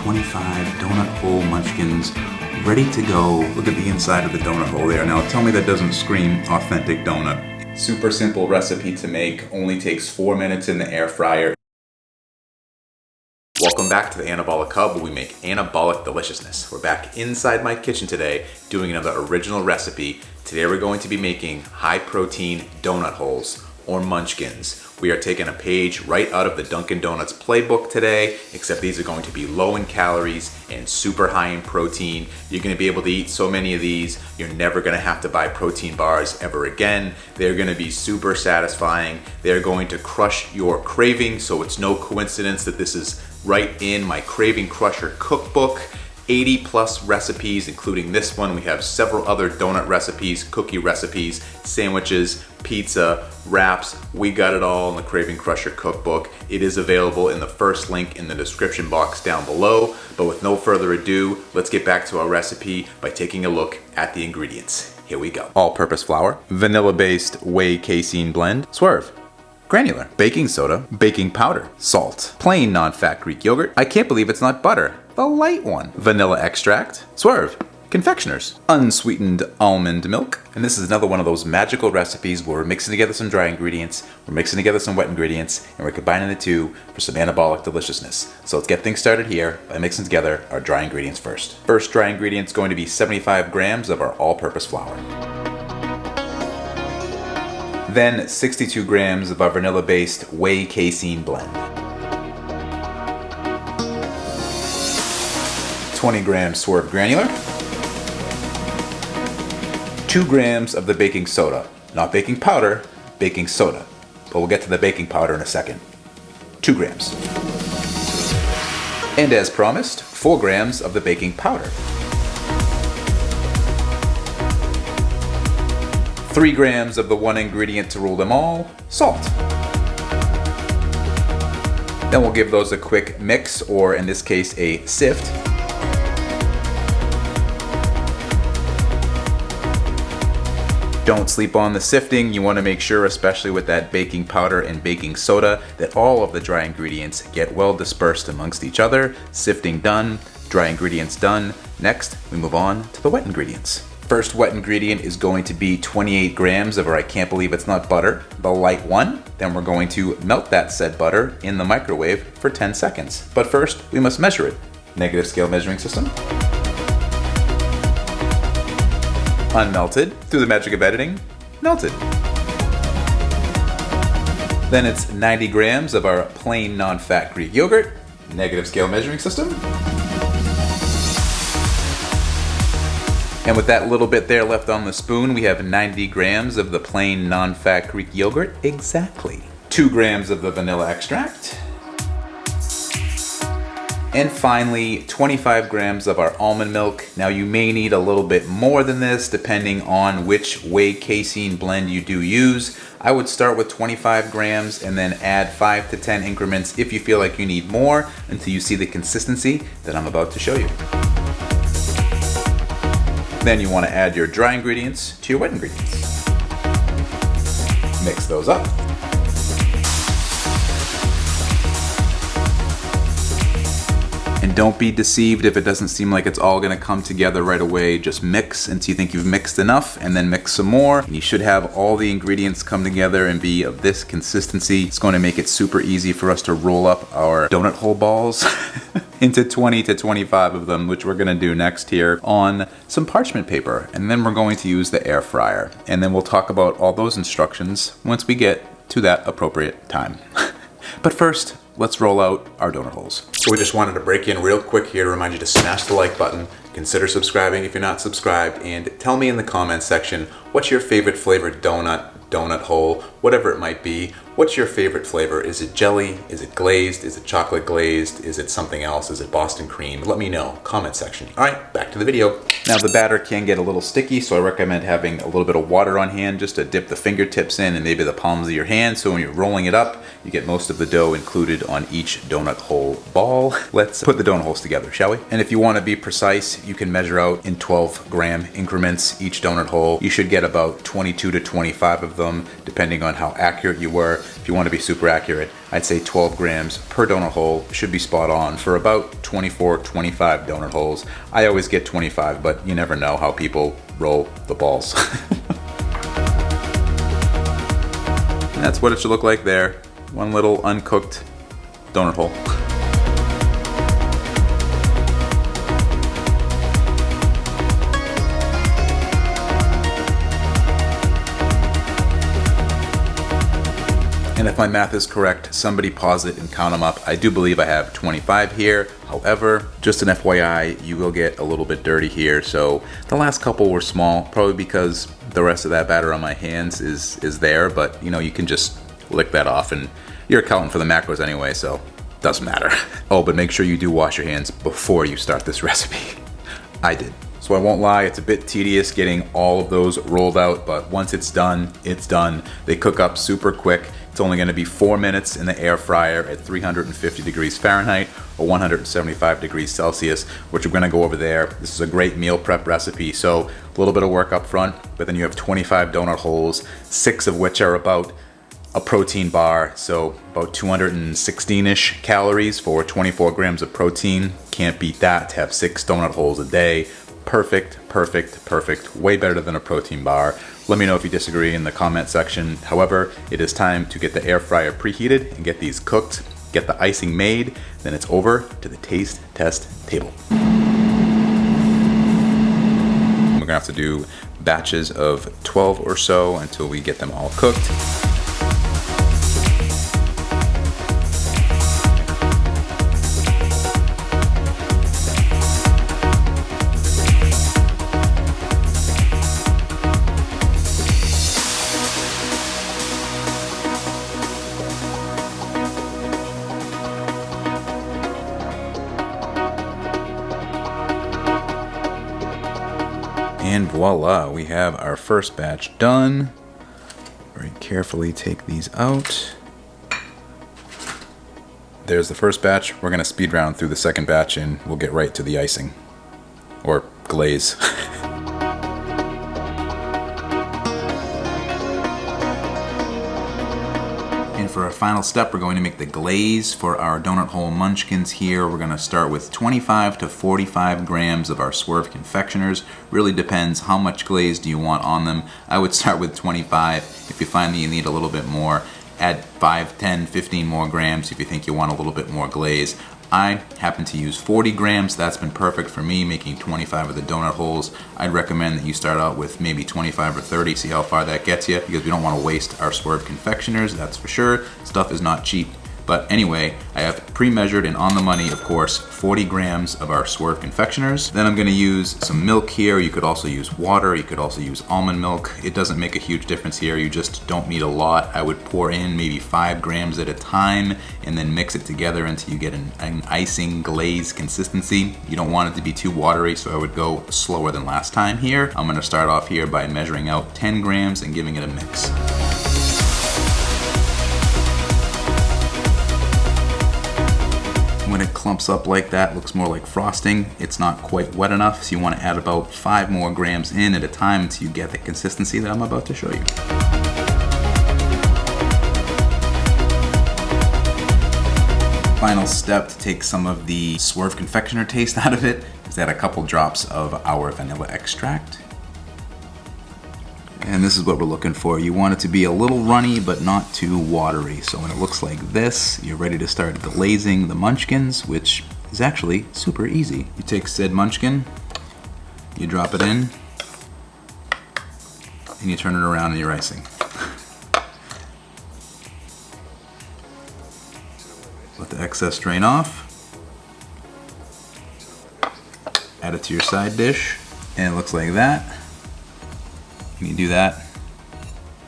25 donut hole munchkins ready to go. Look at the inside of the donut hole there. Now tell me that doesn't scream authentic donut. Super simple recipe to make, only takes 4 minutes in the air fryer. Welcome back to the Anabolic Hub, where we make anabolic deliciousness. We're back inside my kitchen today doing another original recipe. Today we're going to be making high protein donut holes or munchkins. We are taking a page right out of the Dunkin Donuts playbook today, except these are going to be low in calories and super high in protein. You're gonna be able to eat so many of these, you're never gonna have to buy protein bars ever again. They're gonna be super satisfying. They're going to crush your craving, so it's no coincidence that this is right in my Craving Crusher cookbook. 80 plus recipes, including this one. We have several other donut recipes, cookie recipes, sandwiches, pizza, wraps. We got it all in the Craving Crusher cookbook. It is available in the first link in the description box down below. But with no further ado, let's get back to our recipe by taking a look at the ingredients. Here we go. All-purpose flour, vanilla-based whey casein blend, swerve, granular, baking soda, baking powder, salt, plain non-fat Greek yogurt. I can't believe it's not butter, the light one. Vanilla extract, swerve, confectioners, unsweetened almond milk. And this is another one of those magical recipes where we're mixing together some dry ingredients, we're mixing together some wet ingredients, and we're combining the two for some anabolic deliciousness. So let's get things started here by mixing together our dry ingredients first. First dry ingredient is going to be 75 grams of our all-purpose flour. Then 62 grams of our vanilla-based whey casein blend. 20 grams swerve granular. 2 grams of the baking soda. Not baking powder, baking soda. But we'll get to the baking powder in a second. 2 grams. And as promised, 4 grams of the baking powder. 3 grams of the one ingredient to rule them all, salt. Then we'll give those a quick mix, or in this case, a sift. Don't sleep on the sifting. You want to make sure, especially with that baking powder and baking soda, that all of the dry ingredients get well dispersed amongst each other. Sifting done, dry ingredients done. Next, we move on to the wet ingredients. First wet ingredient is going to be 28 grams of our I can't believe it's not butter, the light one. Then we're going to melt that said butter in the microwave for 10 seconds. But first, we must measure it. Negative scale measuring system. Unmelted, through the magic of editing, melted. Then it's 90 grams of our plain non-fat Greek yogurt. Negative scale measuring system. And with that little bit there left on the spoon, we have 90 grams of the plain non-fat Greek yogurt, exactly. 2 grams of the vanilla extract. And finally, 25 grams of our almond milk. Now you may need a little bit more than this depending on which whey casein blend you do use. I would start with 25 grams and then add 5 to 10 increments if you feel like you need more until you see the consistency that I'm about to show you. Then you want to add your dry ingredients to your wet ingredients. Mix those up. And don't be deceived if it doesn't seem like it's all gonna come together right away. Just mix until you think you've mixed enough, and then mix some more. And you should have all the ingredients come together and be of this consistency. It's going to make it super easy for us to roll up our donut hole balls into 20 to 25 of them, which we're gonna do next here on some parchment paper. And then we're going to use the air fryer. And then we'll talk about all those instructions once we get to that appropriate time. But first, let's roll out our donut holes. So we just wanted to break in real quick here to remind you to smash the like button, consider subscribing if you're not subscribed, and tell me in the comments section, what's your favorite flavored donut hole, whatever it might be. What's your favorite flavor? Is it jelly? Is it glazed? Is it chocolate glazed? Is it something else? Is it Boston cream? Let me know, comment section. All right, back to the video. Now the batter can get a little sticky, so I recommend having a little bit of water on hand just to dip the fingertips in and maybe the palms of your hand, so when you're rolling it up, You get most of the dough included on each donut hole ball. Let's put the donut holes together, shall we? And if you want to be precise, you can measure out in 12-gram increments each donut hole. You should get about 22 to 25 of them, depending on how accurate you were. If you want to be super accurate, I'd say 12 grams per donut hole should be spot on for about 24, 25 donut holes. I always get 25, but you never know how people roll the balls. And that's what it should look like there. One little uncooked donut hole. And if my math is correct, somebody pause it and count them up. I do believe I have 25 here. However, just an FYI, you will get a little bit dirty here. So the last couple were small, probably because the rest of that batter on my hands is there, but you know, you can just lick that off, and you're accounting for the macros anyway, so doesn't matter. Oh, but make sure you do wash your hands before you start this recipe. I did. So I won't lie, it's a bit tedious getting all of those rolled out, but once it's done, it's done. They cook up super quick. It's only gonna be 4 minutes in the air fryer at 350 degrees Fahrenheit or 175 degrees Celsius, which we're gonna go over there. This is a great meal prep recipe. So a little bit of work up front, but then you have 25 donut holes, 6 of which are about a protein bar, so about 216-ish calories for 24 grams of protein. Can't beat that to have 6 donut holes a day. Perfect, perfect, perfect. Way better than a protein bar. Let me know if you disagree in the comment section. However, it is time to get the air fryer preheated and get these cooked, get the icing made, then it's over to the taste test table. We're gonna have to do batches of 12 or so until we get them all cooked. And voila, we have our first batch done. Very carefully take these out. There's the first batch. We're gonna speed round through the second batch and we'll get right to the icing. Or glaze. And for our final step, we're going to make the glaze for our donut hole munchkins here. We're gonna start with 25 to 45 grams of our Swerve confectioners. Really depends how much glaze do you want on them. I would start with 25. If you find that you need a little bit more, add 5, 10, 15 more grams if you think you want a little bit more glaze. I happen to use 40 grams. That's been perfect for me, making 25 of the donut holes. I'd recommend that you start out with maybe 25 or 30, see how far that gets you, because we don't want to waste our Swerve confectioners, that's for sure. Stuff is not cheap. But anyway, I have pre-measured and on the money, of course, 40 grams of our Swerve confectioners. Then I'm gonna use some milk here. You could also use water. You could also use almond milk. It doesn't make a huge difference here. You just don't need a lot. I would pour in maybe 5 grams at a time and then mix it together until you get an icing glaze consistency. You don't want it to be too watery, so I would go slower than last time here. I'm gonna start off here by measuring out 10 grams and giving it a mix. When it clumps up like that, looks more like frosting. It's not quite wet enough, so you want to add about 5 more grams in at a time until you get the consistency that I'm about to show you. Final step to take some of the Swerve confectioner taste out of it is add a couple drops of our vanilla extract. And this is what we're looking for. You want it to be a little runny, but not too watery. So when it looks like this, you're ready to start glazing the munchkins, which is actually super easy. You take said munchkin, you drop it in, and you turn it around in your icing. Let the excess drain off. Add it to your side dish, and it looks like that. You do that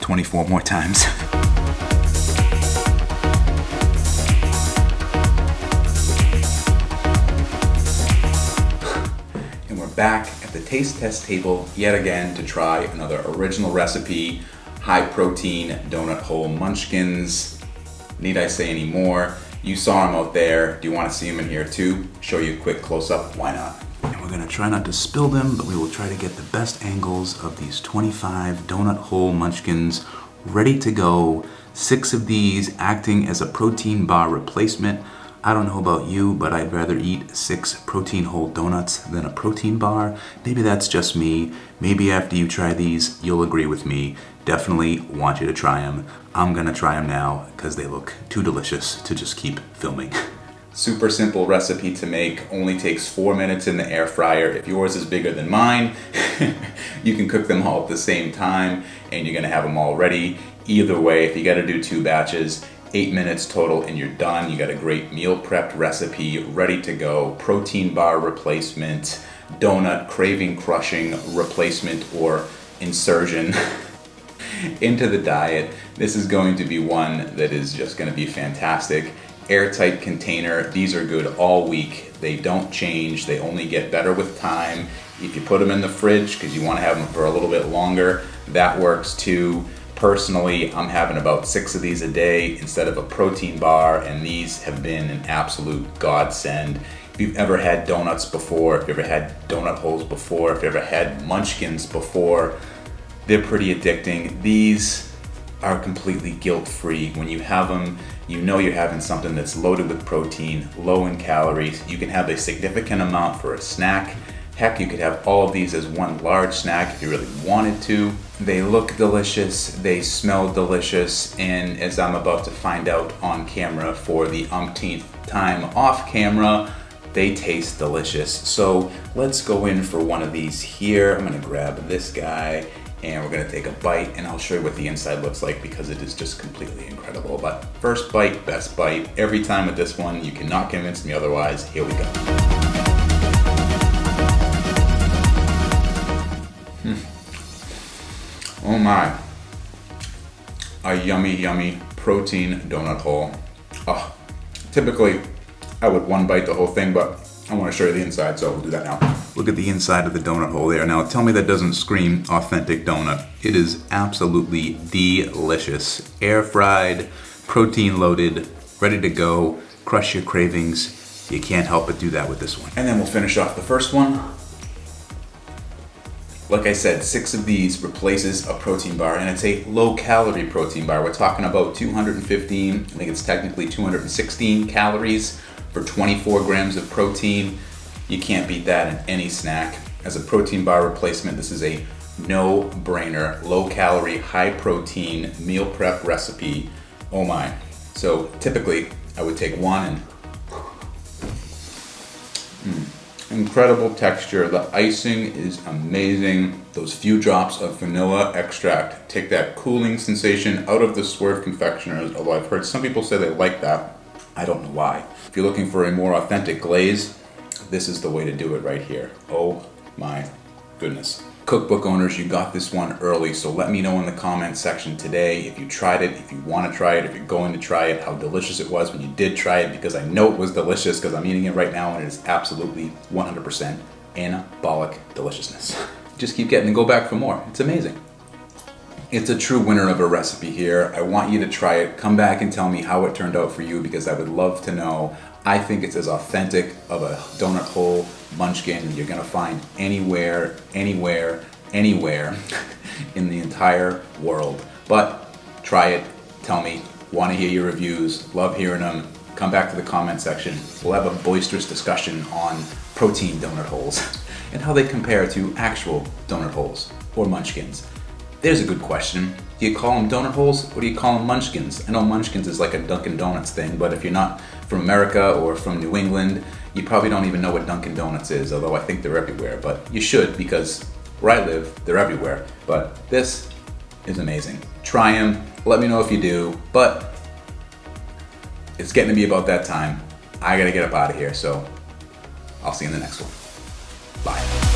24 more times. And we're back at the taste test table yet again to try another original recipe, high protein donut hole munchkins. Need I say any more? You saw them out there. Do you want to see them in here too? Show you a quick close-up? Why not? And we're gonna try not to spill them, but we will try to get the best angles of these 25 donut hole munchkins ready to go. 6 of these acting as a protein bar replacement. I don't know about you, but I'd rather eat 6 protein whole donuts than a protein bar. Maybe that's just me. Maybe after you try these, you'll agree with me. Definitely want you to try them. I'm gonna try them now because they look too delicious to just keep filming. Super simple recipe to make, only takes 4 minutes in the air fryer. If yours is bigger than mine, you can cook them all at the same time and you're gonna have them all ready. Either way, if you gotta do 2 batches, 8 minutes total and you're done. You got a great meal prepped recipe ready to go. Protein bar replacement, donut craving crushing replacement or insertion into the diet. This is going to be one that is just going to be fantastic. Airtight container. These are good all week. They don't change. They only get better with time. If you put them in the fridge because you want to have them for a little bit longer, that works too. Personally, I'm having about 6 of these a day instead of a protein bar, and these have been an absolute godsend. If you've ever had donuts before, if you've ever had donut holes before, if you've ever had munchkins before, they're pretty addicting. These are completely guilt-free. When you have them, you know you're having something that's loaded with protein, low in calories. You can have a significant amount for a snack. Heck, you could have all of these as one large snack if you really wanted to. They look delicious, they smell delicious, and as I'm about to find out on camera for the umpteenth time off camera, they taste delicious. So let's go in for one of these here. I'm gonna grab this guy and we're gonna take a bite and I'll show you what the inside looks like because it is just completely incredible. But first bite, best bite. Every time with this one, you cannot convince me otherwise. Here we go. Oh my, a yummy, yummy protein donut hole. Oh, typically, I would one bite the whole thing, but I want to show you the inside, so we'll do that now. Look at the inside of the donut hole there. Now tell me that doesn't scream authentic donut. It is absolutely delicious. Air fried, protein loaded, ready to go, crush your cravings. You can't help but do that with this one. And then we'll finish off the first one. Like I said, 6 of these replaces a protein bar, and it's a low-calorie protein bar. We're talking about 215, I think it's technically 216 calories for 24 grams of protein. You can't beat that in any snack. As a protein bar replacement, this is a no-brainer, low-calorie, high-protein meal prep recipe. Oh my. So typically, I would take one and incredible texture. The icing is amazing. Those few drops of vanilla extract take that cooling sensation out of the Swerve confectioners, although I've heard some people say they like that. I don't know why. If you're looking for a more authentic glaze, this is the way to do it right here. Oh my goodness. Cookbook owners, you got this one early, so let me know in the comments section today if you tried it, if you want to try it, if you're going to try it, how delicious it was when you did try it, because I know it was delicious because I'm eating it right now and it is absolutely 100% anabolic deliciousness. Just keep getting and go back for more. It's amazing. It's a true winner of a recipe here. I want you to try it. Come back and tell me how it turned out for you because I would love to know. I think it's as authentic of a donut hole munchkin you're gonna find anywhere in the entire world. But try it, tell me, wanna hear your reviews, love hearing them. Come back to the comment section. We'll have a boisterous discussion on protein donut holes and how they compare to actual donut holes or munchkins. There's a good question. Do you call them donut holes or do you call them munchkins? I know munchkins is like a Dunkin Donuts thing, but if you're not from America or from New England, you probably don't even know what Dunkin Donuts is, although I think they're everywhere. But you should, because where I live, they're everywhere. But this is amazing. Try them, let me know if you do, but it's getting to be about that time. I gotta get up out of here, so I'll see you in the next one. Bye.